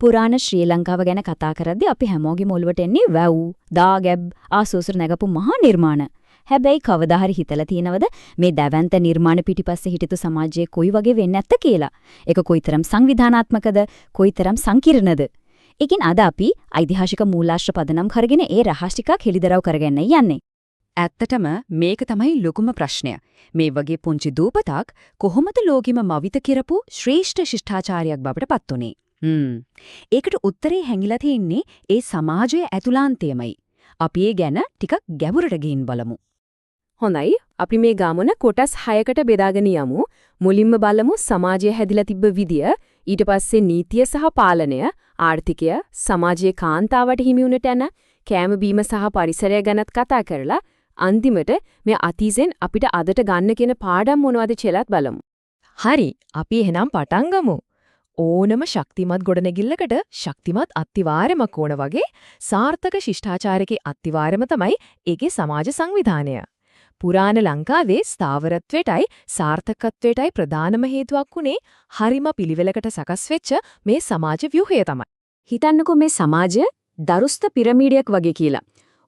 පුරාණ ශ්‍රී ලංකාව ගැන කතා කරද්දී අපි හැමෝගෙම ඔළුවට එන්නේ වැව්, දාගැබ්, ආසෝසර නැගපු මහා නිර්මාණ. හැබැයි කවදා හරි හිතලා තියෙනවද මේ දැවැන්ත නිර්මාණ පිටිපස්සේ හිටිතු සමාජයේ කොයි වගේ වෙන්නේ නැත්ත කියලා? ඒක කොයිතරම් සංවිධානාත්මකද, කොයිතරම් සංකීර්ණද? ඒකින් අද අපි ඓතිහාසික මූලාශ්‍ර පදනම් කරගෙන ඒ රහස් ටිකක් හෙළිදරව් කරගෙන යන්නේ. ඇත්තටම මේක තමයි ලොකුම ප්‍රශ්නය. මේ වගේ පුංචි දූපතක් කොහොමද ලෝකෙම මවිත කරපු ශ්‍රේෂ්ඨ ශිෂ්ටාචාරයක් බවට පත් උනේ? ඒකට උත්තරේ හැංගිලා තියෙන්නේ ඒ සමාජයේ ඇතුළාන්තයමයි. අපි ඒ ගැන ටිකක් ගැඹුරට ගිහින් බලමු. හොඳයි, අපි මේ ගමන කොටස් 6කට බෙදාගෙන යමු. මුලින්ම බලමු සමාජය හැදිලා තිබ්බ විදිය, ඊට පස්සේ නීතිය සහ පාලනය, ආර්ථිකය, සමාජයේ කාන්තාවට හිමි වුණ තැන, කෑම බීම සහ පරිසරය ගැනත් කතා කරලා අන්තිමට මේ අතීතෙන් අපිට අදට ගන්න කියන පාඩම් මොනවද කියලාත් බලමු. හරි, අපි එහෙනම් පටන් ගමු. ඕනම ශක්තිමත් ගොඩනැගිල්ලකට ශක්තිමත් අත්තිවාරයක් ඕන වගේ සාර්ථක ශිෂ්ටාචාරකේ අත්තිවාරම තමයි ඒකේ සමාජ සංවිධානය. පුරාණ ලංකාවේ ස්ථාවරත්වයටයි සාර්ථකත්වයටයි ප්‍රධානම හේතුවක් උනේ හරිම පිළිවෙලකට සකස් වෙච්ච මේ සමාජ ව්‍යුහය තමයි. හිතන්නකෝ මේ සමාජය දරුස්ත පිරමීඩයක් වගේ කියලා.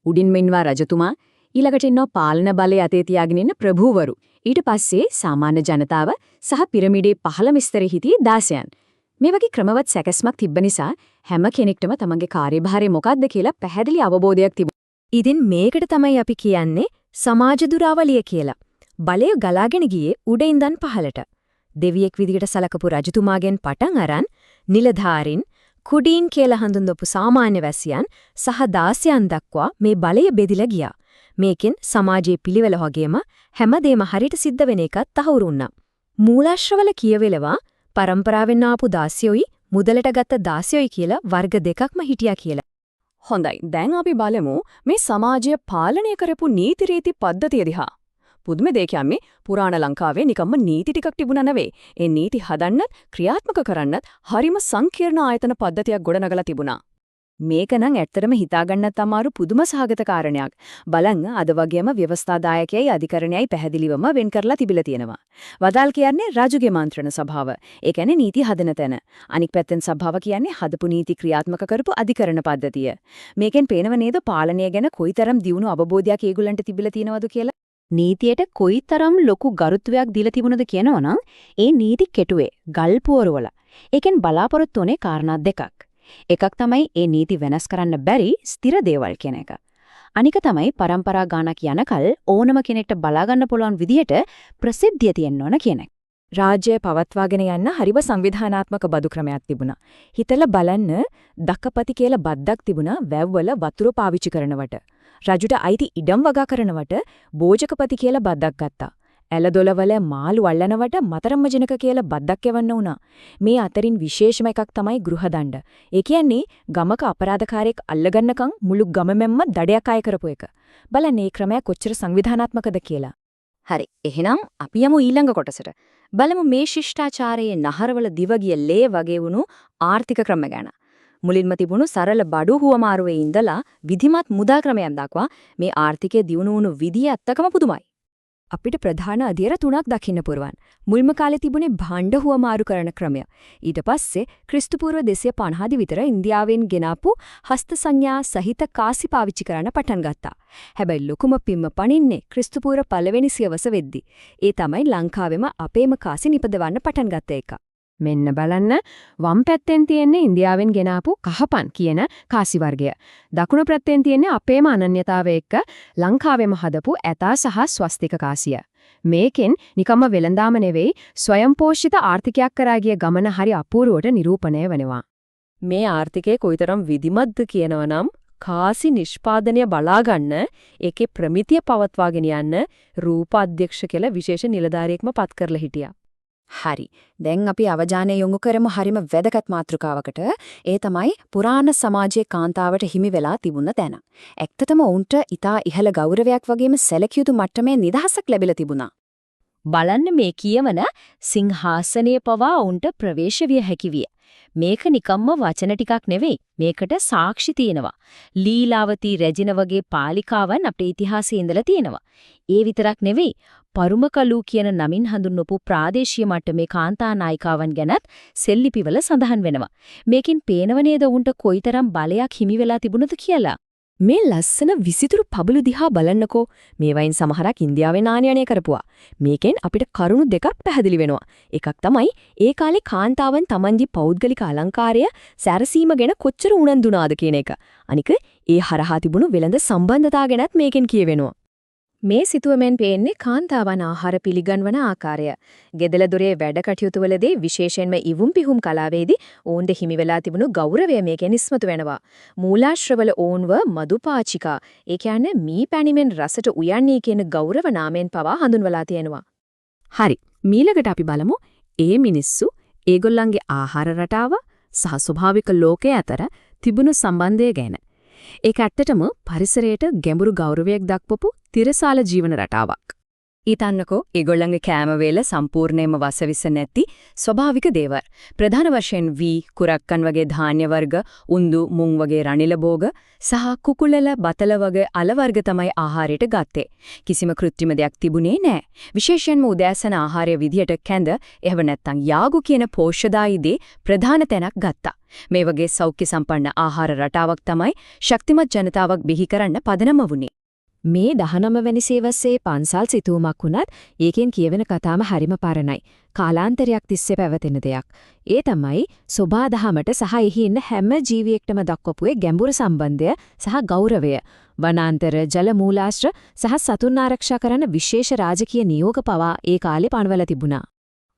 උඩින්ම ඉන්නවා රජතුමා, ඊළඟට ඉන්නවා පාලන බලය අතේ තියාගෙන ඉන්න ප්‍රභූවරු. ඊට පස්සේ සාමාන්‍ය ජනතාව සහ පිරමීඩේ පහළම ස්තරේ හිටියේ දාසයන්. මේ වගේ ක්‍රමවත් සැකස්මක් තිබ්බ නිසා හැම කෙනෙක්ටම තමන්ගේ කාර්යභාරය මොකක්ද කියලා පැහැදිලි අවබෝධයක් තිබුණා. ඉතින් මේකට තමයි අපි කියන්නේ සමාජ දුරාවලිය කියලා. බලය ගලාගෙන ගියේ උඩ ඉඳන් පහළට. දෙවියෙක් විදිහට සලකපු රජතුමාගෙන් පටන් අරන් නිලධාරීන්, කුඩීන් කියලා හඳුන්වපු සාමාන්‍ය වැසියන් සහ දාසයන් දක්වා මේ බලය බෙදිලා ගියා. මේකෙන් සමාජයේ පිළිවෙල වගේම හැමදේම හරියට සිද්ධ වෙන එකත් තහවුරු වුණා. මූලාශ්‍රවල කියවෙලවා පරම්පරාවෙන් ආපු දාසයෝයි මුදලට ගත්ත දාසයෝයි කියලා වර්ග දෙකක්ම හිටියා කියලා. හොඳයි, දැන් අපි බලමු මේ සමාජය පාලනය කරපු නීති රීති පද්ධතිය දිහා. පුදුම දෙයක් යන්නේ පුරාණ ලංකාවේ නිකම්ම නීති ටිකක් තිබුණා නෙවෙයි. ඒ නීති හදන්නත් ක්‍රියාත්මක කරන්නත් හරිම සංකීර්ණ ආයතන පද්ධතියක් ගොඩනගලා තිබුණා. මේක නම් ඇත්තටම හිතාගන්නත් අමාරු පුදුම සහගත කාරණයක්. බලන්න අද වගේම ව්‍යවස්ථාදායකයයි අධිකරණයයි පැහැදිලිවම වෙන් කරලා තිබිලා තියෙනවා. වදාල් කියන්නේ රජුගේ මන්ත්‍රණ සභාව. ඒ කියන්නේ නීති හදන තැන. අනික් පැත්තෙන් සභාව කියන්නේ හදපු නීති ක්‍රියාත්මක කරපු අධිකරණ පද්ධතිය. මේකෙන් පේනව නේද පාලනය ගැන කොයිතරම් දියුණු අවබෝධයක් ඒගොල්ලන්ට තිබිලා තියෙනවද කියලා? නීතියට කොයිතරම් ලොකු ගරුත්වයක් දීලා තිබුණද කියනවනම් ඒ නීති කෙටුවේ ගල්පුවරවල. ඒකෙන් බලාපොරොත්තු වුණේ කාරණා දෙකක්. එකක් තමයි ඒ නීති වෙනස් කරන්න බැරි ස්ථිර දේවල් කියන එක. අනික තමයි પરම්පරා ගානක් යනකල් ඕනම කෙනෙක්ට බලා ගන්න පුළුවන් විදිහට ප්‍රසිද්ධිය තියෙන්න ඕන කියන එක. රාජ්‍යය පවත්වාගෙන යන්න හරිම සංවිධානාත්මක බදු ක්‍රමයක් තිබුණා. හිතලා බලන්න දක්කපති කියලා බද්දක් තිබුණා වැව්වල වතුර පාවිච්චි කරනවට. රජුට අයිති ඉඩම් වගා කරනවට බෝජකපති කියලා බද්දක් ගත්තා. ඇලදොලවල මාළු අල්ලනවට මතරම්මජනක කියලා බද්දක් එවන්න වුණා. මේ අතරින් විශේෂම එකක් තමයි ගෘහදණ්ඩ. ඒ කියන්නේ ගමක අපරාධකාරයෙක් අල්ලගන්නකම් මුළු ගමමෙන්ම දඩයක් අය කරපු එක. බලන්න මේ ක්‍රමය කොච්චර සංවිධානාත්මකද කියලා. හරි, එහෙනම් අපි යමු ඊළඟ කොටසට. බලමු මේ ශිෂ්ටාචාරයේ නහරවල දිවගිය ලේ වගේ වුණු ආර්ථික ක්‍රම ගැන. මුලින්ම තිබුණු සරල බඩු හුවමාරුවේ ඉඳලා විධිමත් මුදා ක්‍රමයන් දක්වා මේ ආර්ථිකයේ දියුණු වුණු විදිය ඇත්තකම පුදුමයි. අපිට ප්‍රධාන අධ්‍යයන තුනක් දකින්න පුරවන්. මුල්ම කාලේ තිබුණේ භාණ්ඩ හුවමාරු කරන ක්‍රමය. ඊට පස්සේ ක්‍රිස්තුපූර්ව 250 දී විතර ඉන්දියාවෙන් ගෙනාපු හස්ත සංඥා සහිත කාසි පාවිච්චි කරන්න පටන් ගත්තා. හැබැයි ලොකුම පිම්ම පනින්නේ ක්‍රිස්තුපූර්ව පළවෙනි සියවස වෙද්දි. ඒ තමයි ලංකාවෙම අපේම කාසි නිපදවන්න පටන් ගත්ත එක. මෙන්න බලන්න වම් පැත්තෙන් තියෙන්නේ ඉන්දියාවෙන් ගෙනාපු කහපන් කියන කාසි වර්ගය. දකුණු පැත්තෙන් තියෙන්නේ අපේම අනන්‍යතාවය එක්ක ලංකාවෙම හදපු ඇතා සහ ස්වස්තික කාසිය. මේකෙන් නිකම්ම වෙළඳාම නෙවෙයි ස්වයංපෝෂිත ආර්ථිකයක් කරා ගිය ගමන හරි අපූර්වට නිරූපණය වෙනවා. මේ ආර්ථිකය කොයිතරම් විධිමත්ද කියනවනම් කාසි නිෂ්පාදනය බලා ගන්න ඒකේ ප්‍රමිතිය පවත්වාගෙන යන්න රූප අධ්‍යක්ෂ කියලා විශේෂ නිලධාරියෙක්ම පත් කරලා හිටියා. හරි. දැන් අපි අවධානය යොමු කරමු හරිම වැදගත් මාතෘකාවකට. ඒ තමයි පුරාණ සමාජයේ කාන්තාවට හිමි වෙලා තිබුණ තැන. ඇත්තටම උන්ට ඊටා ඉහළ ගෞරවයක් වගේම සැලකිය යුතු මට්ටමේ නිදහසක් ලැබිලා තිබුණා. බලන්න මේ කියවන සිංහාසනයේ පවා උන්ට ප්‍රවේශ විය හැකි විය. මේක නිකම්ම වචන ටිකක් නෙවෙයි. මේකට සාක්ෂි තියෙනවා. ලීලාවතී රැජින වගේ පාලිකාවන් අපේ ඉතිහාසයේ ඉඳලා තියෙනවා. ඒ විතරක් නෙවෙයි පරුමකලු කියන නමින් හඳුන්වපු ප්‍රාදේශීය මට්ටමේ කාන්තා නායිකාවන් ගැනත් සෙල්ලිපිවල සඳහන් වෙනවා. මේකෙන් පේනව නේද උන්ට කොයිතරම් බලයක් හිමි වෙලා තිබුණද කියලා. මේ ලස්සන විසිතුරු පබළු දිහා බලන්නකෝ. මේවයින් සමහරක් ඉන්දියාවේ නානයණය කරපුවා. මේකෙන් අපිට කරුණු දෙකක් පැහැදිලි වෙනවා. එකක් තමයි ඒ කාලේ කාන්තාවන් Tamanගේ පෞද්ගලික අලංකාරය සැරසීම ගැන කොච්චර උනන්දුනාද කියන එක. අනික ඒ හරහා තිබුණු වෙළඳ සම්බන්ධතා ගැනත් මේකෙන් කියවෙනවා. මේ සිතුවමෙන් පේන්නේ කාන්තාවන් ආහාර පිළිගන්වන ආකාරය. ගෙදර දොරේ වැඩ කටයුතු වලදී විශේෂයෙන්ම ඉවුම් පිහුම් කලාවේදී ඕන්ද හිමි වෙලා තිබුණු ගෞරවය මේකෙන් ඉස්මතු වෙනවා. මූලාශ්‍රවල ඕන්ව මදුපාචිකා, ඒ කියන්නේ මී පැණිමෙන් රසට උයන්නේ කියන ගෞරව නාමයෙන් පවා හඳුන්වලා තියෙනවා. හරි. මීළඟට අපි බලමු ඒ මිනිස්සු ඒගොල්ලන්ගේ ආහාර රටාව සහ ස්වභාවික ලෝකයේ අතර තිබුණු සම්බන්ධය ගැන. ඒක ඇත්තටම පරිසරයට ගැඹුරු ගෞරවයක් දක්වපු තිරසාල ජීවන රටාවක්. ඊතන්නකෝ ඒගොල්ලන්ගේ කෑම වේල සම්පූර්ණයෙන්ම වසවිස නැති ස්වභාවික දේවල්. ප්‍රධාන වශයෙන් වී, කුරක්කන් වගේ ධාන්‍ය වර්ග, උන්දු, මුං වගේ රණිල භෝග සහ කුකුලල, බතල වගේ අල වර්ග තමයි ආහාරයට ගත්තේ. කිසිම කෘත්‍රිම දෙයක් තිබුණේ නැහැ. විශේෂයෙන්ම උදෑසන ආහාරය විදියට කැඳ, එහෙම නැත්නම් යාගු කියන පෝෂ්‍යදායී දේ ප්‍රධාන තැනක් ගත්තා. මේ වගේ සෞඛ්‍ය සම්පන්න ආහාර රටාවක් තමයි ශක්තිමත් ජනතාවක් බිහි කරන්න පදනම වුණේ. මේ 19 වෙනි සේවසේ පන්සල් සිතුවමක් වුණත් ඒකෙන් කියවෙන කතාවම හරිම පරණයි. කාලාන්තරයක් තිස්සේ පැවතෙන දෙයක්. ඒ තමයි සෝභා දහමට සහ එහි ඉන්න හැම ජීවියෙක්ටම දක්වපු ගැඹුරු සම්බන්ධය සහ ගෞරවය. වනාන්තර, ජල මූලාශ්‍ර සහ සතුන් ආරක්ෂා කරන විශේෂ රාජකීය නියෝග පවා ඒ කාලේ පනවලා තිබුණා.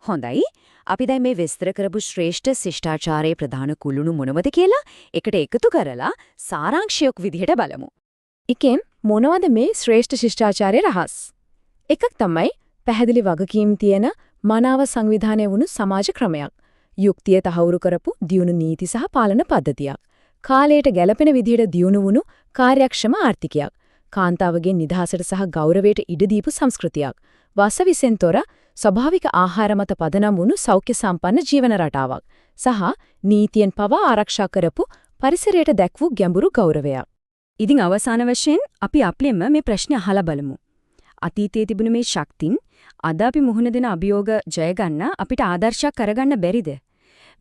හොඳයි. අපි දැන් මේ විස්තර කරපු ශ්‍රේෂ්ඨ ශිෂ්ටාචාරයේ ප්‍රධාන කුළුණු මොනවද කියලා එකට එකතු කරලා සාරාංශයක් විදිහට බලමු. එකෙන් මොනවද මේ ශ්‍රේෂ්ඨ ශිෂ්ටාචාරයේ රහස්? එකක් තමයි පැහැදිලි වගකීම් තියෙන මනාව සංවිධානය වුණු සමාජ ක්‍රමයක්. යුක්තිය තහවුරු කරපු දියුණු නීති සහ පාලන පද්ධතියක්. කාලයට ගැළපෙන විදිහට දියුණු වුණු කාර්යක්ෂම ආර්ථිකයක්. කාන්තාවගේ නිදහසට සහ ගෞරවයට ඉඩ දීපු සංස්කෘතියක්. වාසවිසෙන් තොර ස්වභාවික ආහාර මත පදනම් වුණු සෞඛ්‍ය සම්පන්න ජීවන රටාවක්. සහ නීතියෙන් පවා ආරක්ෂා කරපු පරිසරයට දැක්වූ ගැඹුරු ගෞරවයක්. ඉතින් අවසාන වශයෙන් අපි අපලෙම මේ ප්‍රශ්නේ අහලා බලමු. අතීතයේ තිබුණ මේ ශක්තින් අද අපි මුහුණ දෙන අභියෝග ජය ගන්න අපිට ආදර්ශයක් කරගන්න බැරිද?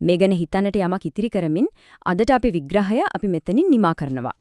මේ ගැන හිතන්නට යමක් ඉතිරි කරමින් අදට අපි විග්‍රහය අපි මෙතනින් නිමා කරනවා.